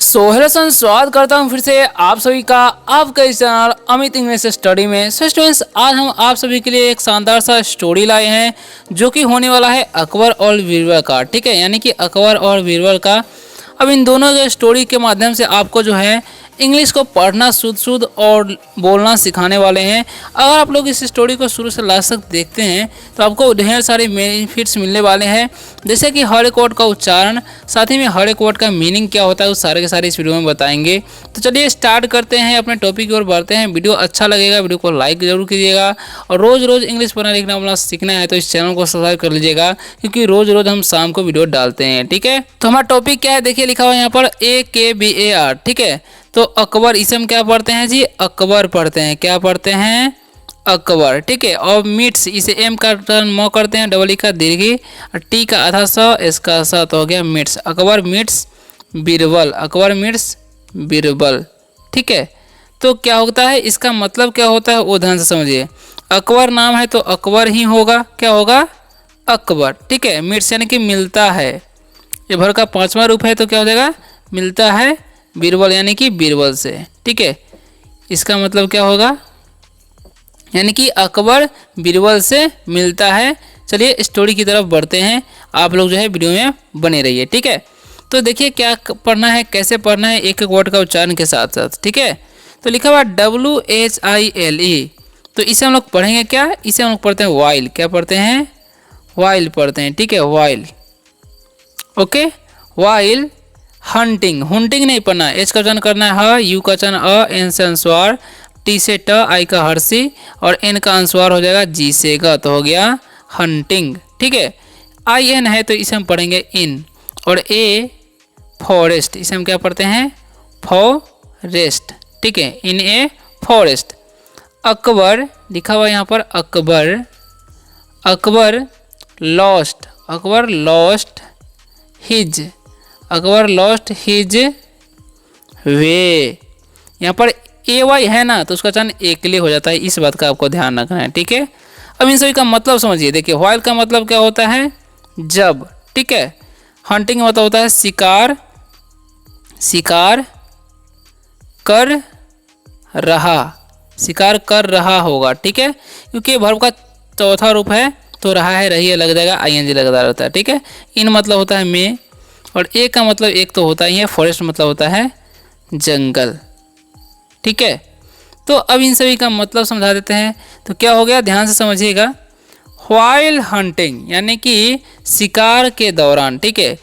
So hello सन, स्वागत करता हूँ फिर से आप सभी का आपका इस चैनल अमित इंग्लिश स्टडी में। सो स्टूडेंट्स, आज हम आप सभी के लिए एक शानदार सा स्टोरी लाए हैं जो कि होने वाला है अकबर और बीरबल का। ठीक है, यानी कि अकबर और बीरबल का। अब इन दोनों के स्टोरी के माध्यम से आपको जो है इंग्लिश को पढ़ना शुद्ध और बोलना सिखाने वाले हैं। अगर आप लोग इस स्टोरी को शुरू से लास्ट तक देखते हैं तो आपको ढेर सारे बेनिफिट्स मिलने वाले हैं, जैसे कि हर एक वर्ड का उच्चारण, साथ ही में हर एक वर्ड का मीनिंग क्या होता है, उस सारे के सारे इस वीडियो में बताएंगे। तो चलिए स्टार्ट करते हैं, अपने टॉपिक की ओर बढ़ते हैं। वीडियो अच्छा लगेगा वीडियो को लाइक जरूर कीजिएगा, और रोज़ रोज़ इंग्लिश पढ़ना लिखना अपना सीखना है तो इस चैनल को सब्सक्राइब कर लीजिएगा, क्योंकि रोज़ रोज़ हम शाम को वीडियो डालते हैं। ठीक है, तो हमारा टॉपिक क्या है देखिए, लिखा हुआ है यहाँ पर AKBAR। ठीक है, तो अकबर, इसे हम क्या पढ़ते हैं जी, अकबर पढ़ते हैं। क्या पढ़ते हैं? अकबर। ठीक है, और मिट्स, इसे एम का टर्न म करते हैं, डबल ई का दीर्घी, टी का आधा स, इसका स, तो हो गया meets. Akbar meets Birbal, Akbar meets Birbal. ठीक है, तो क्या होता है, इसका मतलब क्या होता है वो ध्यान से समझिए। अकबर नाम है तो अकबर ही होगा, क्या होगा? अकबर। ठीक है, मिट्स यानी कि मिलता है, ये भर का पांचवा रूप है तो क्या हो जाएगा? मिलता है बीरबल, यानी कि बीरबल से। ठीक है, इसका मतलब क्या होगा, यानी कि अकबर बीरबल से मिलता है। चलिए स्टोरी की तरफ बढ़ते हैं, आप लोग जो है वीडियो में बने रहिए। ठीक है, तो देखिए क्या पढ़ना है, कैसे पढ़ना है, एक एक वर्ड का उच्चारण के साथ साथ। ठीक है, तो लिखा हुआ WHILE, तो इसे हम लोग पढ़ेंगे क्या, इसे हम लोग पढ़ते हैं वाइल। क्या पढ़ते हैं? वाइल पढ़ते हैं। ठीक है, वाइल। ओके, वाइल हंटिंग, हुंटिंग नहीं पढ़ना, एच का उच्चारण करना है ह, यू का उच्चारण अ, एन से अनुस्वार, टी से ट, आई का हर्षी, और एन का अनुस्वार हो जाएगा जी से ग, तो हो गया हंटिंग। ठीक है, आई एन है तो इसे हम पढ़ेंगे इन, और ए फॉरेस्ट, इसे हम क्या पढ़ते हैं? फॉरेस्ट। ठीक है, इन ए फॉरेस्ट। अकबर लिखा हुआ यहाँ पर Akbar, Akbar lost, Akbar lost his, Akbar lost his way. यहाँ पर AY है ना तो उसका चयन एक लिए हो जाता है, इस बात का आपको ध्यान रखना है। ठीक है, अब इन सभी का मतलब समझिए। देखिए, व्हाइल का मतलब क्या होता है? जब। ठीक है, हंटिंग मतलब होता है शिकार, शिकार कर रहा, शिकार कर रहा होगा। ठीक है, क्योंकि वर्ब का चौथा रूप है तो रहा है, रही है लग जाएगा, ING लगता रहता है। ठीक है, इन मतलब होता है में, और ए का मतलब एक तो होता ही है, फॉरेस्ट मतलब होता है जंगल। ठीक है, तो अब इन सभी का मतलब समझा देते हैं। तो क्या हो गया, ध्यान से समझिएगा। व्हाइल हंटिंग यानी कि शिकार के दौरान। ठीक है,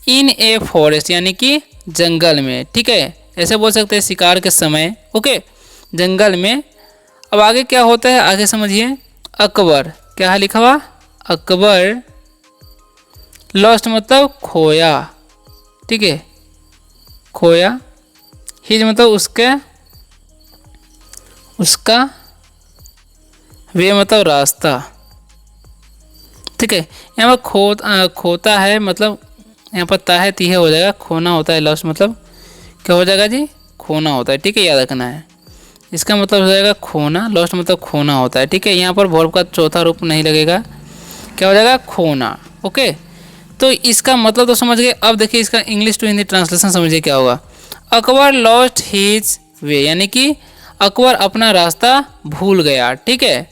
इन ए फॉरेस्ट यानी कि जंगल में। ठीक है, ऐसे बोल सकते हैं शिकार के समय। ओके, जंगल में। अब आगे क्या होता है, आगे समझिए। अकबर, क्या है लिखा हुआ? अकबर लॉस्ट मतलब खोया। ठीक है, खोया। हिज मतलब उसका वे मतलब रास्ता। ठीक है, यहाँ पर खोता है मतलब यहाँ पर ता है तीहे हो जाएगा, खोना होता है, लॉस्ट मतलब क्या हो जाएगा जी? खोना होता है। ठीक है, याद रखना है, इसका मतलब हो जाएगा खोना, लॉस्ट मतलब खोना होता है। ठीक है, यहाँ पर वर्ब का चौथा रूप नहीं लगेगा, क्या हो जाएगा? खोना। ओके, तो इसका मतलब तो समझ गए। अब देखिए इसका इंग्लिश टू हिंदी ट्रांसलेशन समझिए क्या होगा। अकबर लॉस्ट हिज वे, यानी कि अकबर अपना रास्ता भूल गया। ठीक है,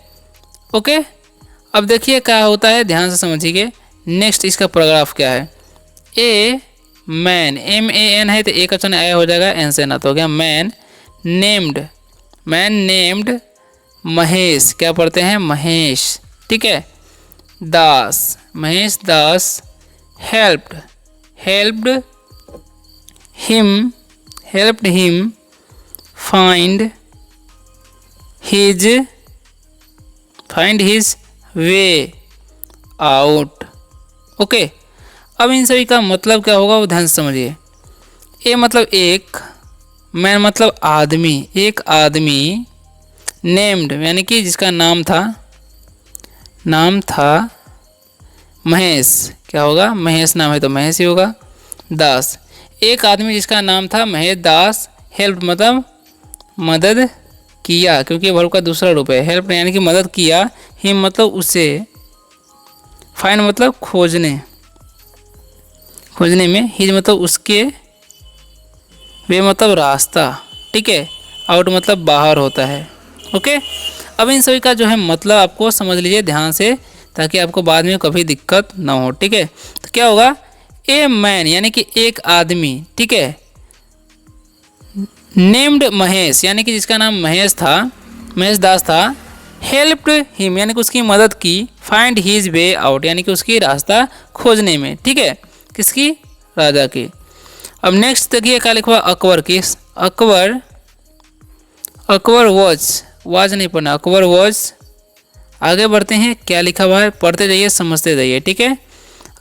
ओके। अब देखिए क्या होता है, ध्यान से समझिए। नेक्स्ट इसका पैराग्राफ क्या है। ए मैन, MAN है तो एक वचन आया हो जाएगा, एन से ना, तो हो गया man named, man named Mahesh, क्या पढ़ते हैं? महेश। ठीक है, Das, Mahesh Das helped, helped him, helped him find his way out. Okay, अब इन सभी का मतलब क्या होगा वो ध्यान से समझिए। ए मतलब एक, मैन मतलब आदमी, एक आदमी, नेम्ड यानी कि जिसका नाम था महेश, क्या होगा? महेश नाम है तो महेश ही होगा। दास, एक आदमी जिसका नाम था महेश दास, हेल्प मतलब मदद किया, क्योंकि वर्ब का दूसरा रूप है। हेल्प यानी कि मदद किया, हिम मतलब उसे, फाइंड मतलब खोजने, खोजने में, हिज मतलब उसके वे मतलब रास्ता, ठीक है। आउट मतलब बाहर होता है। ओके, अब इन सभी का जो है मतलब आपको समझ लीजिए ध्यान से, ताकि आपको बाद में कभी दिक्कत ना हो, ठीक है। तो क्या होगा, ए मैन यानी कि एक आदमी, ठीक है, नेम्ड महेश यानी कि जिसका नाम महेश था, महेश दास था, हेल्प्ड हिम यानी कि उसकी मदद की, फाइंड हीज वे आउट यानी कि उसकी रास्ता खोजने में, ठीक है, किसकी, राजा की। अब नेक्स्ट देखिए क्या लिखा हुआ अकबर की। अकबर, अकबर वाज नहीं पढ़ना, अकबर वाज। आगे बढ़ते हैं, क्या लिखा हुआ है पढ़ते जाइए समझते जाइए, ठीक है।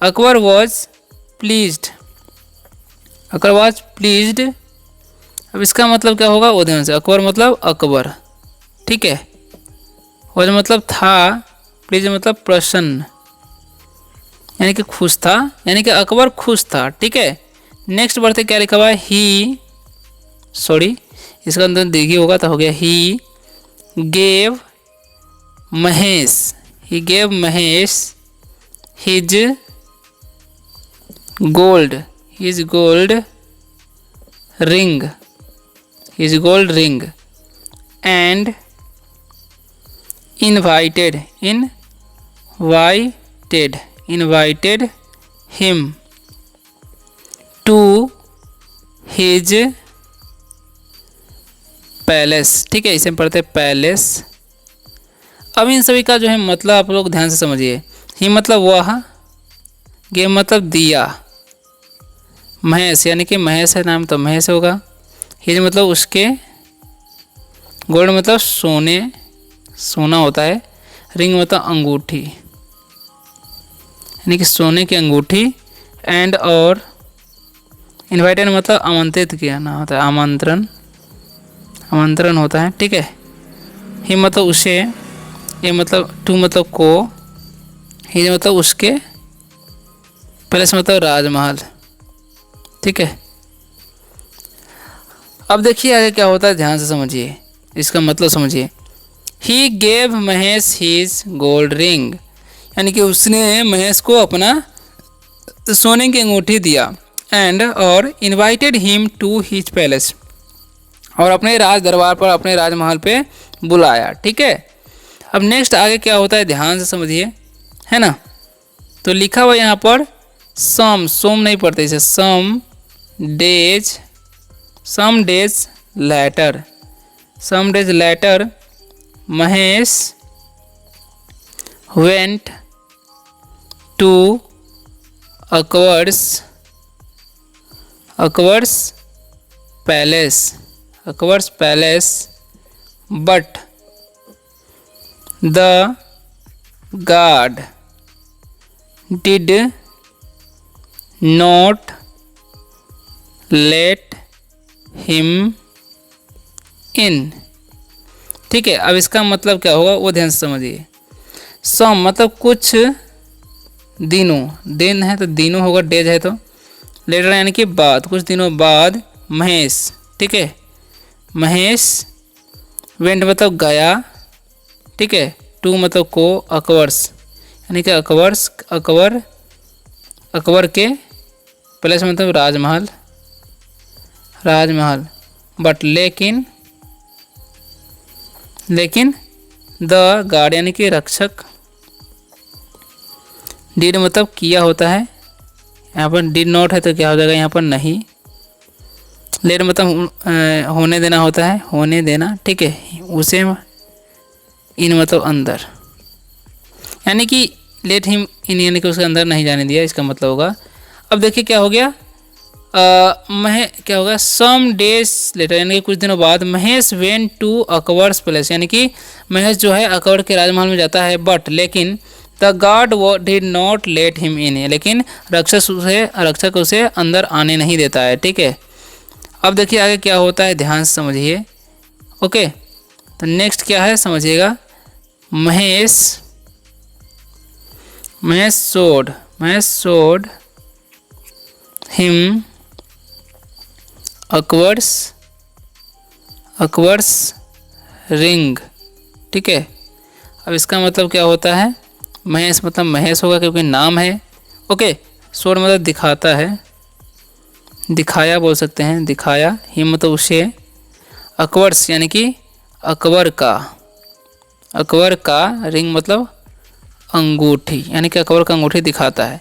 Akbar was pleased, Akbar was pleased. अब इसका मतलब क्या होगा वो ध्यान से, अकबर मतलब अकबर, ठीक है, वाज मतलब था, प्लीज मतलब प्रसन्न यानी कि खुश था, यानी कि अकबर खुश था, ठीक है। नेक्स्ट बढ़ते क्या लिखा हुआ है, ही, सॉरी इसका अंदर देखिए होगा तो हो गया, he gave Mahesh, he gave Mahesh his gold, his gold ring, his gold ring and invited, invited him to his palace, ठीक है, इसे हम पढ़ते हैं पैलेस। अब इन सभी का जो है मतलब आप लोग ध्यान से समझिए। ही मतलब वह, गे मतलब दिया, महेश यानी कि महेश है नाम तो महेश होगा, हिज मतलब उसके, गोल्ड मतलब सोने, सोना होता है, रिंग मतलब अंगूठी यानी कि सोने की अंगूठी, एंड और इनवाइटेड मतलब आमंत्रित किया ना होता है, आमंत्रण, आमंत्रण होता है, ठीक है। ही मतलब उसे, ये मतलब टू मतलब को, ही मतलब उसके, पैलेस मतलब राजमहल, ठीक है। अब देखिए आगे क्या होता है, ध्यान से समझिए, इसका मतलब समझिए। ही gave Mahesh his gold ring यानी कि उसने महेश को अपना सोने की अंगूठी दिया, एंड और invited him to his palace और अपने राज दरबार पर, अपने राजमहल पे बुलाया, ठीक है। अब नेक्स्ट आगे क्या होता है ध्यान से समझिए, है ना। तो लिखा हुआ यहाँ पर सोम नहीं पढ़ते इसे, some days later Mahesh went to Akbar's palace but the guard did not let him in, ठीक है। अब इसका मतलब क्या होगा वो ध्यान से समझिए। सम मतलब कुछ दिनों, दिन है तो दिनों होगा, डेज है तो लेटर यानी कि बाद, कुछ दिनों बाद महेश, ठीक है, महेश वेंट मतलब गया, ठीक है, टू मतलब को, अकबर्स यानी कि अकबर के पैलेस मतलब राजमहल, बट लेकिन द गार्ड यानी कि रक्षक, डिड मतलब किया होता है, यहाँ पर डिड नॉट है तो क्या हो जाएगा यहाँ पर नहीं, लेट मतलब होने देना होता है, होने देना, ठीक है, उसे, इन मतलब अंदर यानी कि लेट हिम इन यानी कि उसके अंदर नहीं जाने दिया, इसका मतलब होगा। अब देखिए क्या हो गया, क्या होगा, सम डेज लेटर यानी कि कुछ दिनों बाद Mahesh went to Akbar's palace यानी कि महेश जो है अकबर के राजमहल में जाता है, बट लेकिन the guard did not let him इन, लेकिन रक्षक उसे अंदर आने नहीं देता है, ठीक है। अब देखिए आगे क्या होता है ध्यान से समझिए, ओके। तो नेक्स्ट क्या है समझिएगा, महेश सोड हिम अकबर्स रिंग, ठीक है। अब इसका मतलब क्या होता है, महेश मतलब महेश होगा क्योंकि नाम है, ओके। सोड मतलब दिखाता है, दिखाया बोल सकते हैं, दिखाया। हिम मतलब उसे, अकबर्स यानी कि अकबर का, अकबर का, रिंग मतलब अंगूठी, यानी कि अकबर का अंगूठी दिखाता है।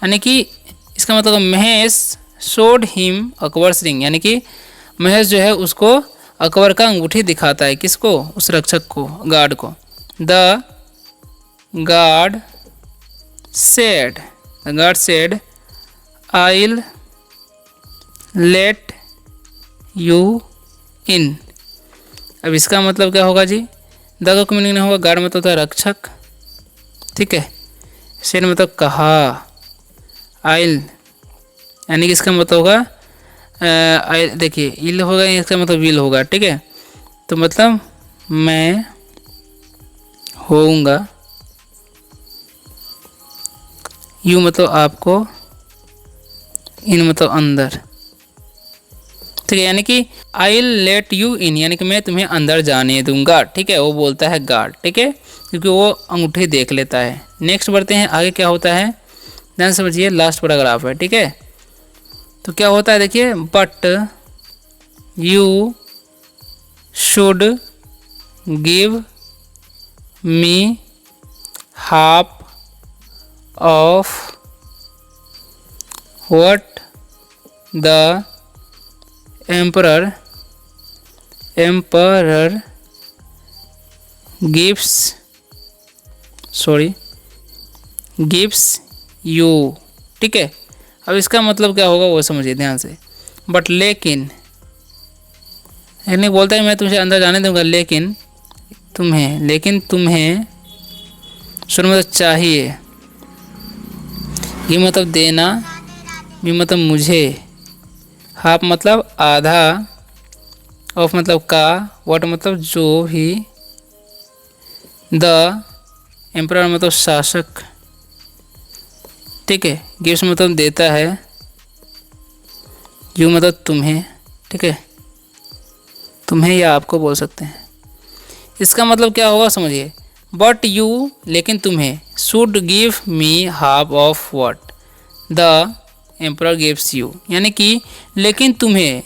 यानी कि इसका मतलब Mahesh showed him Akbar's ring, यानी कि महेश जो है उसको अकबर का अंगूठी दिखाता है। किसको? उस रक्षक को, गार्ड को। The guard said, the guard said I'll let you in. अब इसका मतलब क्या होगा जी? द का मीनिंग नहीं होगा, गार्ड मतलब होता है रक्षक, ठीक है। सेड मतलब कहा, आइल यानी कि इसका मतलब होगा आइल, देखिए इल होगा, इसका मतलब विल होगा, ठीक है। तो मतलब मैं होऊंगा, यू मतलब आपको, इन मतलब अंदर, ठीक है। यानी कि आई लेट यू इन, यानी कि मैं तुम्हें अंदर जाने दूंगा, ठीक है। वो बोलता है गार्ड, ठीक है, क्योंकि वो अंगूठी देख लेता है। नेक्स्ट बढ़ते हैं आगे, क्या होता है ध्यान समझिए, लास्ट पैराग्राफ है, ठीक है। तो क्या होता है देखिए, but you should give me half of what the emperor gives you, ठीक है। अब इसका मतलब क्या होगा वो समझिए ध्यान से। बट लेकिन, यानी बोलता है मैं तुझे अंदर जाने दूंगा, लेकिन तुम्हें सुनो मतलब चाहिए, ये मतलब देना, ये मतलब मुझे, हाफ मतलब आधा, ऑफ मतलब का, व्हाट मतलब जो भी, द एम्परर मतलब शासक, ठीक है। गिफ्ट मतलब देता है, यू मतलब तुम्हें, ठीक है, तुम्हें या आपको बोल सकते हैं। इसका मतलब क्या होगा समझिए, बट यू लेकिन तुम्हें, should give me half of what the emperor gives you, यानी कि लेकिन तुम्हें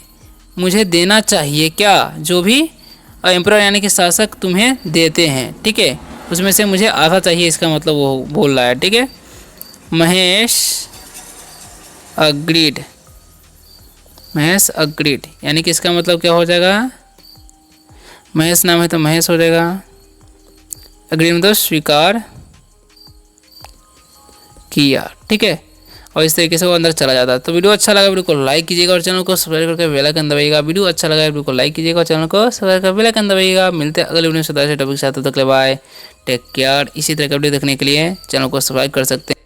मुझे देना चाहिए क्या, जो भी एम्परर यानी कि शासक तुम्हें देते हैं, ठीक है, उसमें से मुझे आधा चाहिए, इसका मतलब वो बोल रहा है, ठीक है। महेश अग्रीड, महेश अग्रीड, यानी कि इसका मतलब क्या हो जाएगा, महेश नाम है तो महेश हो जाएगा, अग्रीड मतलब स्वीकार किया, ठीक है। और इस तरीके से वो अंदर चला जाता है। तो वीडियो अच्छा लगा, वीडियो को लाइक कीजिएगा और चैनल को सब्सक्राइब करके बेल आइकन दबाइएगा। वीडियो अच्छा लगा वीडियो को लाइक कीजिएगा और चैनल को सब्सक्राइब करके बेल आइकन दबाइएगा। मिलते हैं अगले वीडियो में से टॉपिक के साथ, तब तक के लिए बाय, टेक केयर। इसी तरह का वीडियो देखने के लिए चैनल को सब्सक्राइब कर सकते हैं।